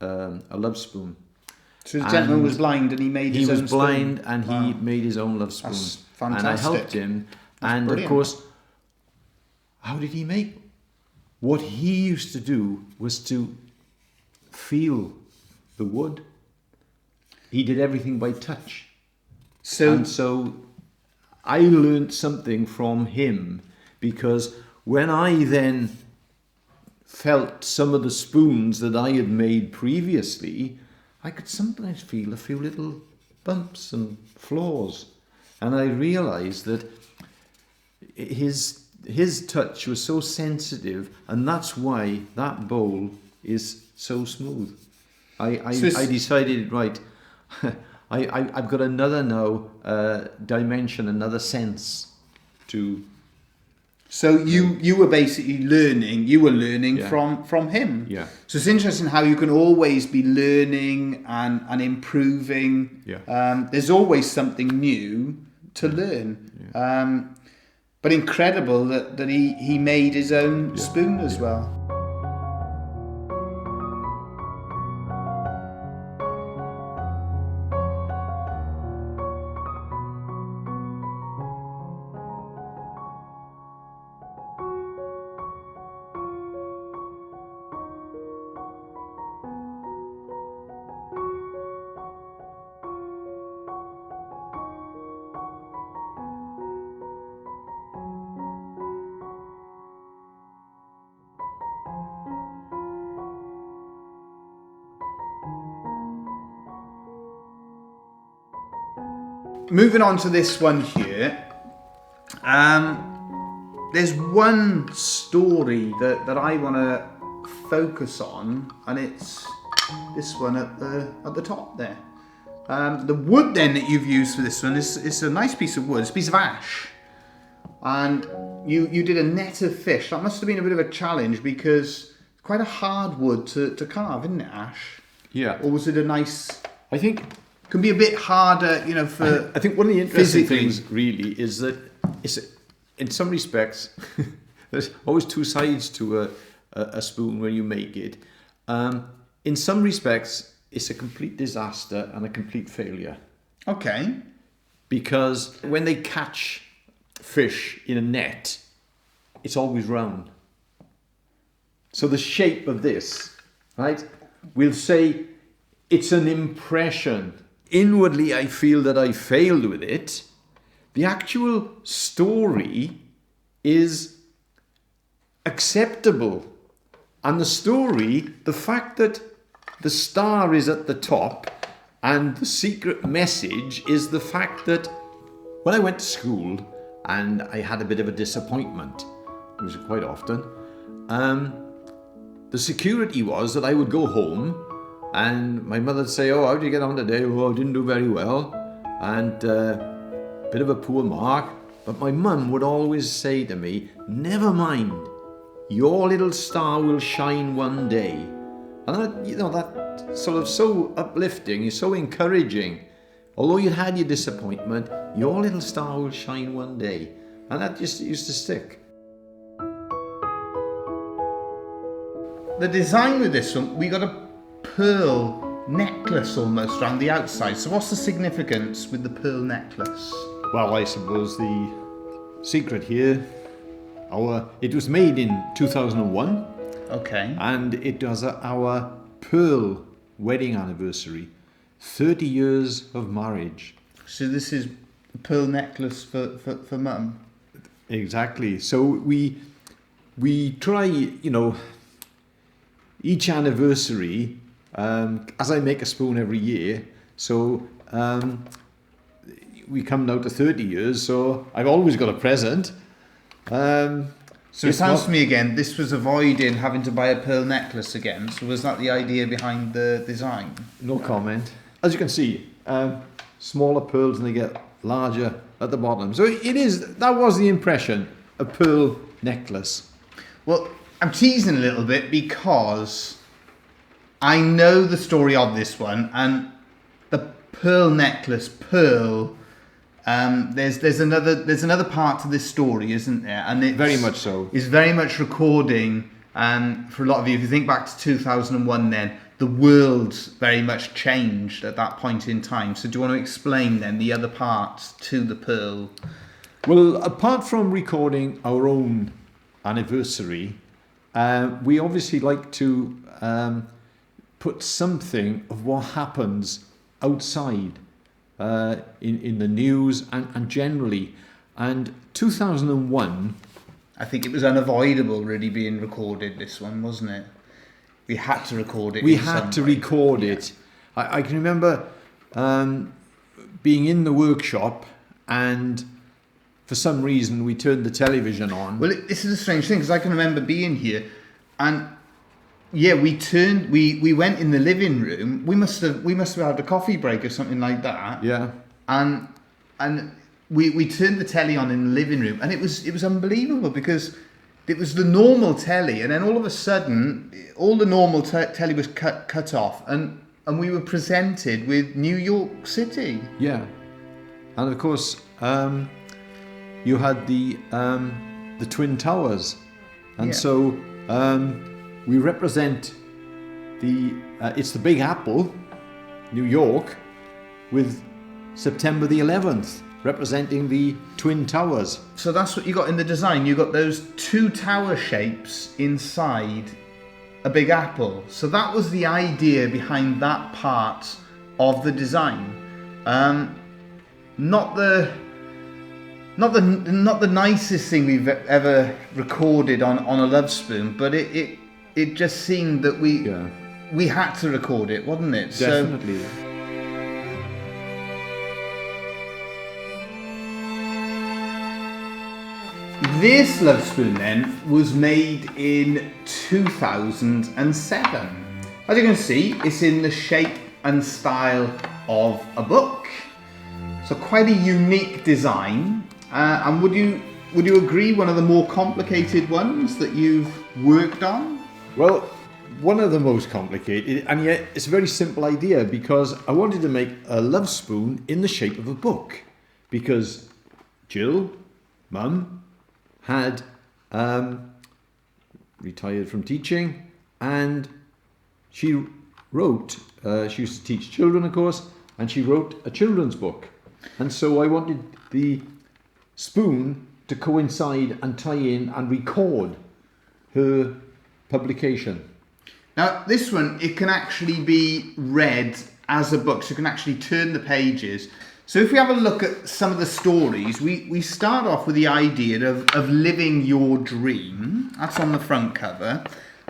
a Love Spoon.
So the gentleman was blind and he made his own spoon?
He was blind and he made his own Love Spoon.
That's fantastic.
And I helped him.
That's
and
brilliant.
Of course, how did he make? What he used to do was to feel the wood. He did everything by touch. So I learned something from him, because when I then felt some of the spoons that I had made previously, I could sometimes feel a few little bumps and flaws. And I realized that his touch was so sensitive, and that's why that bowl is so smooth. I decided, right, I've got another now dimension, another sense to.
So you were basically learning. You were learning from him.
Yeah.
So it's interesting how you can always be learning and improving.
Yeah.
There's always something new to learn.
Yeah.
But incredible that he made his own spoon as well. Moving on to this one here, there's one story that I want to focus on, and it's this one at the top there. The wood then that you've used for this one is a nice piece of wood. It's a piece of ash, and you did a net of fish. That must have been a bit of a challenge, because it's quite a hard wood to carve, isn't it, ash?
Yeah.
Or was it a nice?
I think.
Can be a bit harder, for.
I think one of the interesting
physically.
things really is that in some respects, there's always two sides to a spoon when you make it. In some respects, it's a complete disaster and a complete failure.
Okay.
Because when they catch fish in a net, it's always round. So the shape of this, right, we'll say it's an impression. Inwardly, I feel that I failed with it. The actual story is acceptable. And the story, the fact that the star is at the top and the secret message is the fact that when I went to school and I had a bit of a disappointment, it was quite often, the security was that I would go home and my mother would say, "Oh, how did you get on today?" "Oh, I didn't do very well." And bit of a poor mark. But my mum would always say to me, "Never mind, your little star will shine one day." And that sort of so uplifting, is so encouraging. Although you had your disappointment, your little star will shine one day. And that just used to stick.
The design with this one, we got a pearl necklace almost around the outside. So what's the significance with the pearl necklace?
Well, I suppose the secret here, it was made in 2001.
Okay.
And it was our pearl wedding anniversary. 30 years of marriage.
So this is a pearl necklace for mum?
Exactly. So we try, each anniversary, as I make a spoon every year, so we come now to 30 years, so I've always got a present.
So it sounds to me again, this was avoiding having to buy a pearl necklace again. So was that the idea behind the design?
No comment. As you can see, smaller pearls and they get larger at the bottom. So that was the impression, a pearl necklace.
Well, I'm teasing a little bit because I know the story of this one, and the pearl necklace, there's another part to this story, isn't there? And it's
very much so.
It's very much recording. For a lot of you, if you think back to 2001, then the world very much changed at that point in time. So do you want to explain then the other parts to the pearl?
Well, apart from recording our own anniversary, we obviously like to put something of what happens outside in the news and generally. And 2001...
I think it was unavoidable really being recorded, this one, wasn't it? We had to record it.
We had to record it. I can remember being in the workshop, and for some reason we turned the television on.
Well, this is a strange thing, because I can remember being here, and yeah, we went in the living room. We must have had a coffee break or something like that.
Yeah.
And we turned the telly on in the living room, and it was unbelievable, because it was the normal telly, and then all of a sudden all the normal telly was cut off, and we were presented with New York City.
Yeah. And of course you had the Twin Towers, and so we represent it's the Big Apple, New York, with September the 11th representing the Twin Towers.
So that's what you got in the design. You got those two tower shapes inside a Big Apple. So that was the idea behind that part of the design. Not the nicest thing we've ever recorded on a Love Spoon, but it just seemed that we had to record it, wasn't it?
Definitely.
This Love Spoon then was made in 2007. As you can see, it's in the shape and style of a book. So quite a unique design. And would you agree one of the more complicated ones that you've worked on?
Well, one of the most complicated, and yet it's a very simple idea, because I wanted to make a Love Spoon in the shape of a book, because Jill, Mum, had retired from teaching, and she wrote, she used to teach children, of course, and she wrote a children's book. And so I wanted the spoon to coincide and tie in and record her publication.
Now this one, it can actually be read as a book, so you can actually turn the pages. So if we have a look at some of the stories, we start off with the idea of living your dream. That's on the front cover.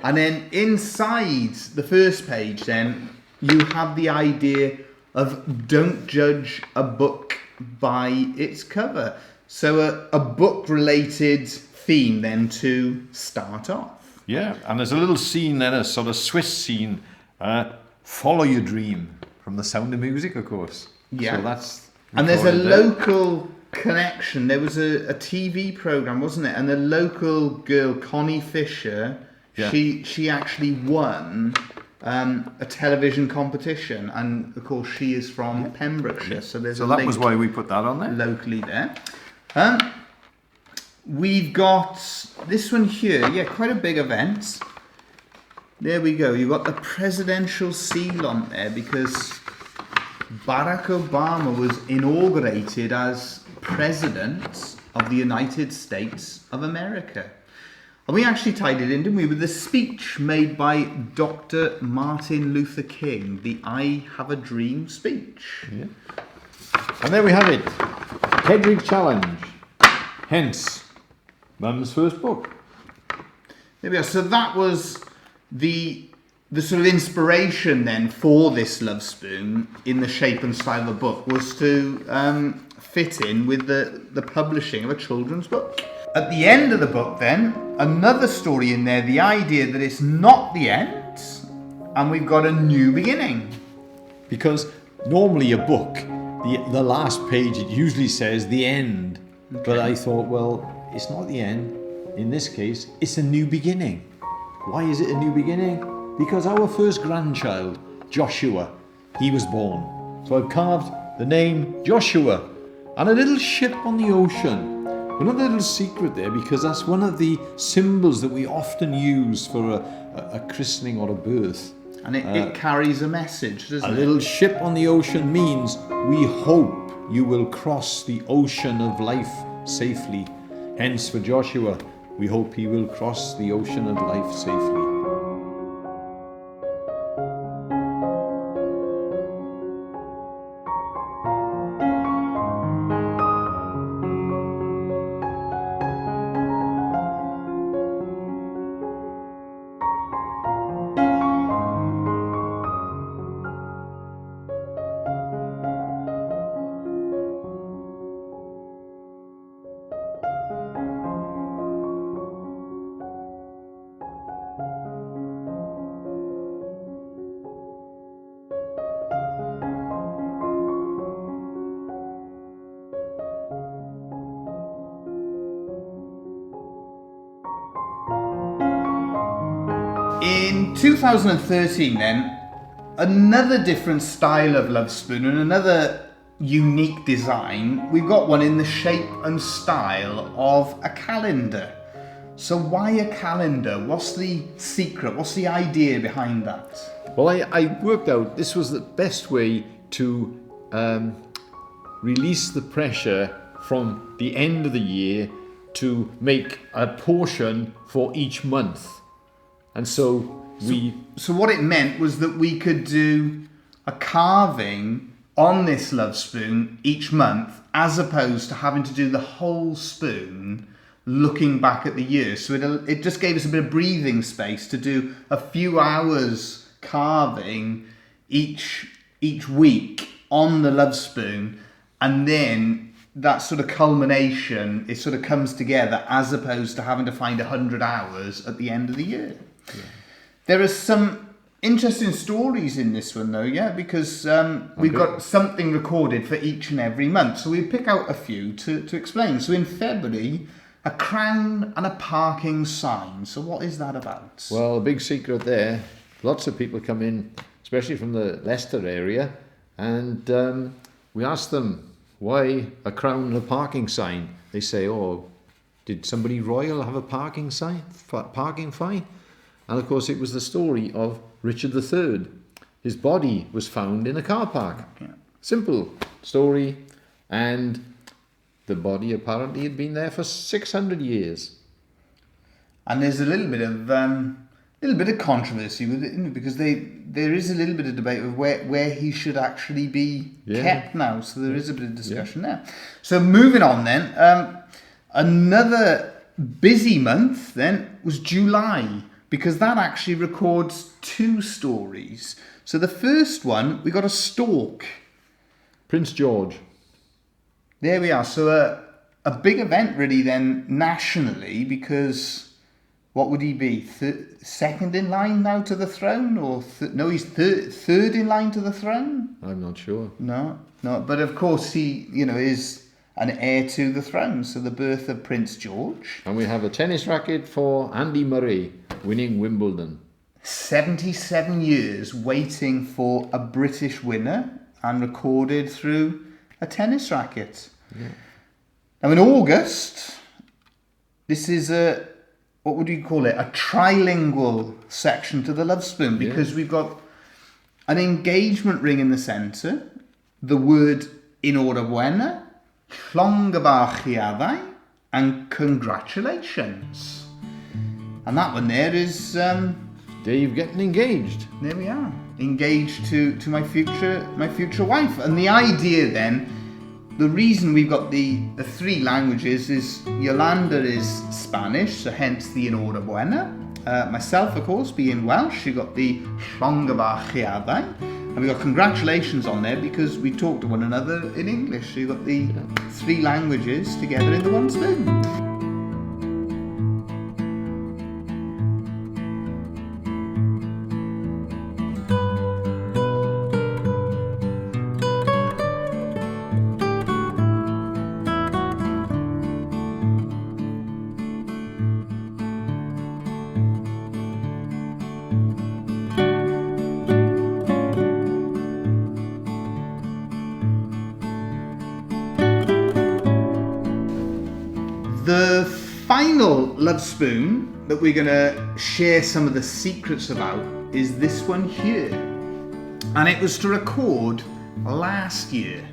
And then inside the first page then, you have the idea of don't judge a book by its cover. So a book-related theme then to start off.
Yeah, and there's a little scene then, a sort of Swiss scene, follow your dream, from The Sound of Music, of course.
Yeah.
So that's...
And there's a local connection. There was a TV program, wasn't it? And the local girl, Connie Fisher, she actually won a television competition, and of course she is from Pembrokeshire. So there's
that was why we put that on there
locally there. We've got this one here. Quite a big event. There we go. You've got the presidential seal on there because Barack Obama was inaugurated as President of the United States of America. And we actually tied it in, didn't we, with the speech made by Dr. Martin Luther King, the I Have a Dream speech.
Yeah. And there we have it. Hedwig Challenge. Hence, Mum's first book.
There we are. So that was the sort of inspiration then for this Love Spoon in the shape and style of a book, was to fit in with the publishing of a children's book. At the end of the book then, another story in there, the idea that it's not the end and we've got a new beginning.
Because normally a book, the last page, it usually says the end. Okay. But I thought, well, it's not the end. In this case, it's a new beginning. Why is it a new beginning? Because our first grandchild, Joshua, he was born. So I've carved the name Joshua and a little ship on the ocean. Another little secret there, because that's one of the symbols that we often use for a christening or a birth.
And it carries a message, doesn't it?
A little ship on the ocean means we hope you will cross the ocean of life safely. Hence for Joshua, we hope he will cross the ocean of life safely.
In 2013 then, another different style of Love Spoon and another unique design. We've got one in the shape and style of a calendar. So why a calendar? What's the secret? What's the idea behind that?
Well, I worked out this was the best way to release the pressure from the end of the year to make a portion for each month. And so
what it meant was that we could do a carving on this Love Spoon each month, as opposed to having to do the whole spoon looking back at the year. So it just gave us a bit of breathing space to do a few hours carving each week on the Love Spoon, and then that sort of culmination, it sort of comes together, as opposed to having to find 100 hours at the end of the year. Yeah. There are some interesting stories in this one though, yeah, because we've got something recorded for each and every month. So we pick out a few to explain. So in February, a crown and a parking sign. So what is that about?
Well, a big secret there. Lots of people come in, especially from the Leicester area, and we ask them, why a crown and a parking sign? They say, oh, did somebody royal have a parking fine? And of course, it was the story of Richard III. His body was found in a car park. Yeah. Simple story. And the body apparently had been there for 600 years.
And there's a little bit of controversy with it, because there is a little bit of debate of where he should actually be kept now. So there is a bit of discussion there. So moving on then, another busy month then was July, because that actually records two stories. So the first one, we got a stork.
Prince George.
There we are. So a big event really then nationally, because what would he be? Second in line now to the throne? Or no, he's third in line to the throne?
I'm not sure.
No. But of course he, is an heir to the throne. So the birth of Prince George.
And we have a tennis racket for Andy Murray winning Wimbledon.
77 years waiting for a British winner, and recorded through a tennis racket. Yeah. Now in August, this is what would you call it? A trilingual section to the Love Spoon, because we've got an engagement ring in the centre, the word enhorabuena, llongyfarchiadau, and congratulations. And that one there is
Dave getting engaged.
There we are, engaged to my future wife. And the idea then, the reason we've got the three languages is Yolanda is Spanish, so hence the enhorabuena. Myself, of course, being Welsh, you got the llongyfarchiadau, and we got congratulations on there because we talk to one another in English. So you got the three languages together in the one spoon. The final Love Spoon that we're going to share some of the secrets about is this one here. And it was to record last year.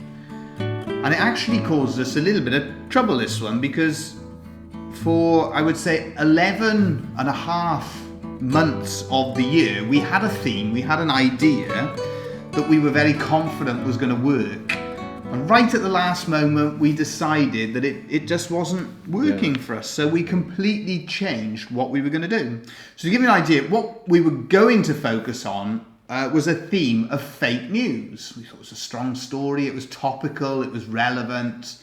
And it actually caused us a little bit of trouble, this one, because for, I would say, 11 and a half months of the year, we had a theme, we had an idea that we were very confident was going to work. And right at the last moment, we decided that it just wasn't working for us. So we completely changed what we were going to do. So to give you an idea, what we were going to focus on was a theme of fake news. We thought it was a strong story, it was topical, it was relevant.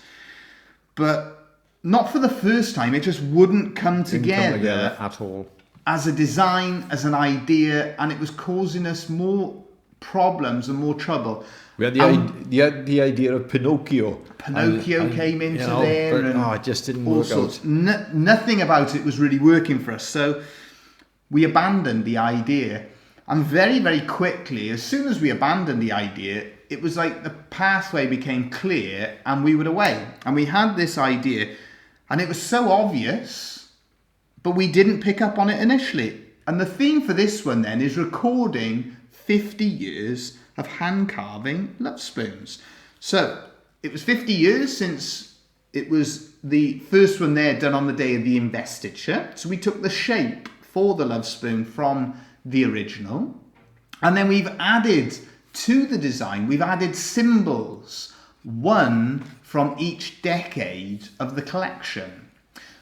But not for the first time, it just wouldn't come together
at all.
As a design, as an idea, and it was causing us more problems and more trouble.
We had the idea of Pinocchio.
Pinocchio came into there,
but
and
it just didn't work out.
Nothing about it was really working for us, so we abandoned the idea. And very, very quickly, as soon as we abandoned the idea, it was like the pathway became clear, and we were away. And we had this idea, and it was so obvious, but we didn't pick up on it initially. And the theme for this one then is recording 50 years of hand carving love spoons. So it was 50 years since it was the first one there done on the day of the investiture. So we took the shape for the love spoon from the original, and then we've added to the design, we've added symbols, one from each decade of the collection.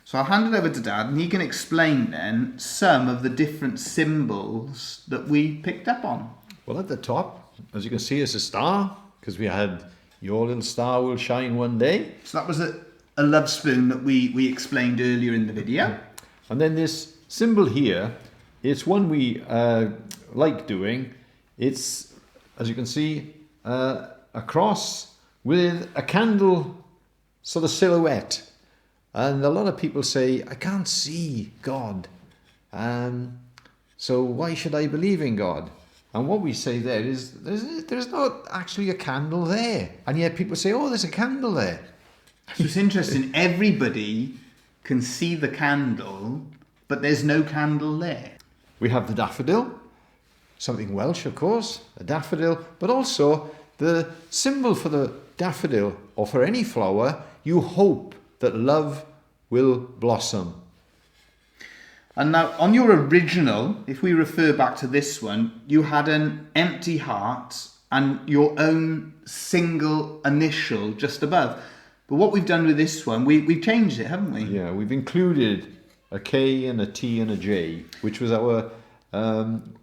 So I'll hand it over to Dad, and he can explain then some of the different symbols that we picked up on.
Well, at the top, as you can see, is a star, because we had your little star will shine one day.
So that was a love spoon that we explained earlier in the video.
And then this symbol here, it's one we like doing. It's, as you can see, a cross with a candle sort of silhouette. And a lot of people say, I can't see God. So why should I believe in God? And what we say there is, there's not actually a candle there. And yet people say, oh, there's a candle there.
So it's interesting, everybody can see the candle, but there's no candle there.
We have the daffodil, something Welsh, of course, a daffodil, but also the symbol for the daffodil, or for any flower, you hope that love will blossom.
And now, on your original, if we refer back to this one, you had an empty heart and your own single initial just above. But what we've done with this one, we've changed it, haven't we?
Yeah, we've included a K and a T and a J, which was our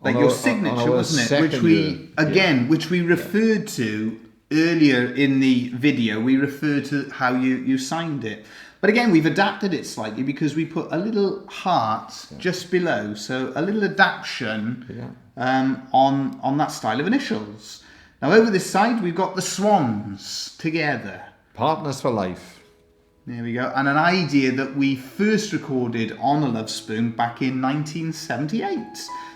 like your signature, wasn't it? Which we referred to earlier in the video. We referred to how you signed it. But again, we've adapted it slightly because we put a little heart just below. So a little adaptation on that style of initials. Now over this side, we've got the Swans together.
Partners for life.
There we go. And an idea that we first recorded on a love spoon back in 1978.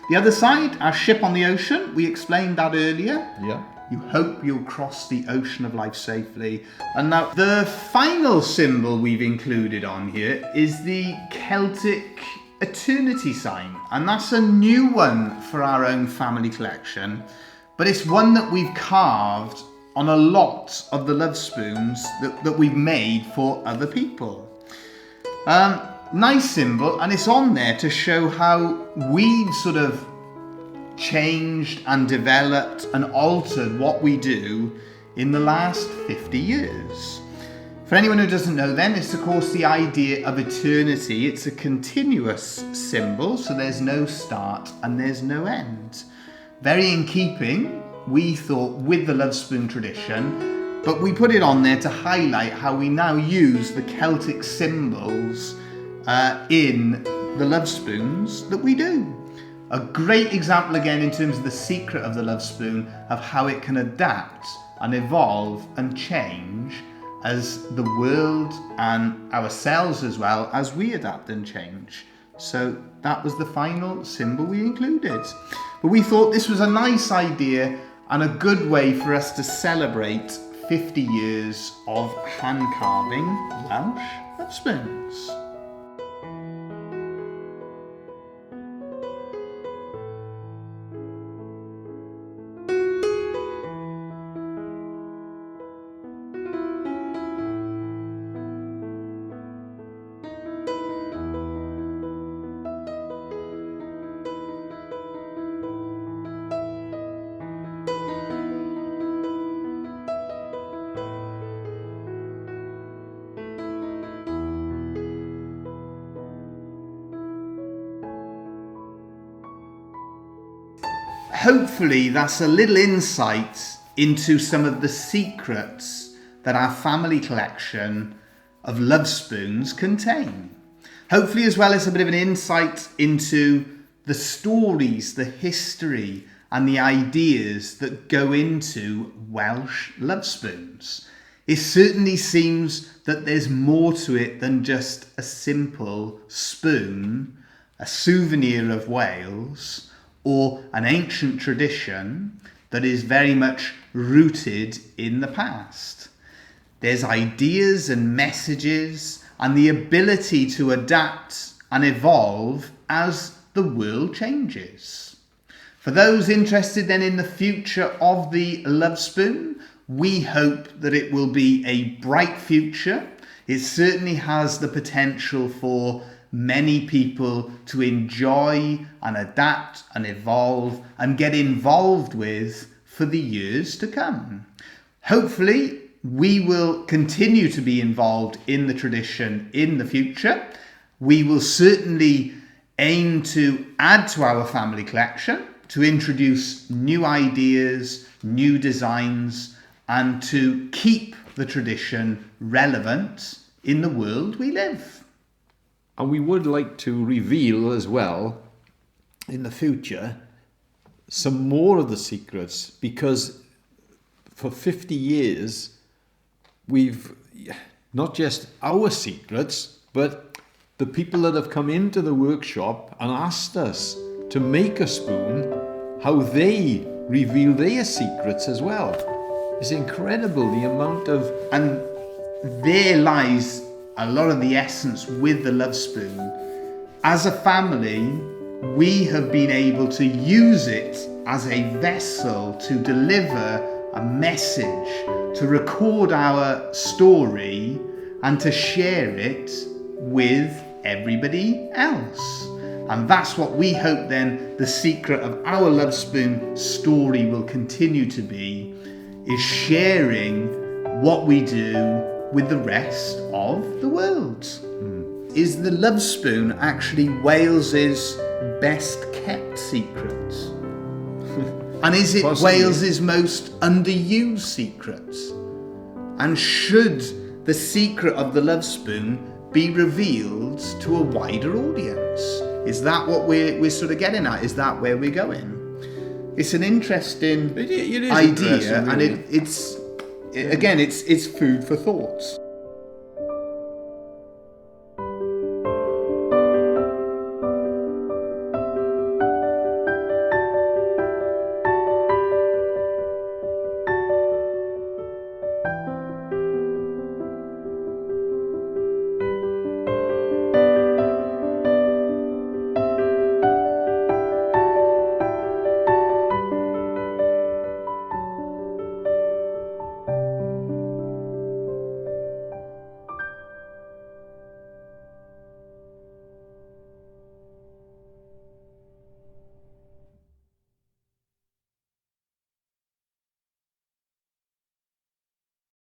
The other side, our ship on the ocean. We explained that earlier.
Yeah.
You hope you'll cross the ocean of life safely. And now the final symbol we've included on here is the Celtic eternity sign. And that's a new one for our own family collection. But it's one that we've carved on a lot of the love spoons that we've made for other people. Nice symbol, and it's on there to show how we've sort of changed and developed and altered what we do in the last 50 years. For anyone who doesn't know then, it's of course the idea of eternity. It's a continuous symbol, so there's no start and there's no end. Very in keeping, we thought, with the love spoon tradition, but we put it on there to highlight how we now use the Celtic symbols in the love spoons that we do. A great example again in terms of the secret of the love spoon, of how it can adapt and evolve and change as the world and ourselves as well as we adapt and change. So that was the final symbol we included. But we thought this was a nice idea and a good way for us to celebrate 50 years of hand carving Welsh love spoons. hopefully that's a little insight into some of the secrets that our family collection of love spoons contain. Hopefully, as well as a bit of an insight into the stories, the history, and the ideas that go into Welsh love spoons. It certainly seems that there's more to it than just a simple spoon, a souvenir of Wales, or an ancient tradition that is very much rooted in the past. There's ideas and messages and the ability to adapt and evolve as the world changes. For those interested then in the future of the Love Spoon, we hope that it will be a bright future. It certainly has the potential for many people to enjoy and adapt and evolve and get involved with for the years to come. Hopefully, we will continue to be involved in the tradition in the future. We will certainly aim to add to our family collection, to introduce new ideas, new designs, and to keep the tradition relevant in the world we live.
And we would like to reveal as well, in the future, some more of the secrets, because for 50 years, we've not just our secrets, but the people that have come into the workshop and asked us to make a spoon, how they reveal their secrets as well. It's incredible the amount of...
And there lies a lot of the essence with the Love Spoon. As a family, we have been able to use it as a vessel to deliver a message, to record our story, and to share it with everybody else. And that's what we hope then the secret of our Love Spoon story will continue to be, is sharing what we do with the rest of the world. Is the Love Spoon actually Wales's best kept secret? And is it
Possibly.
Wales's most underused secret? And should the secret of the Love Spoon be revealed to a wider audience? Is that what we're sort of getting at? Is that where we're going? It's an interesting
It is
idea,
interesting,
and
really.
it's food for thought.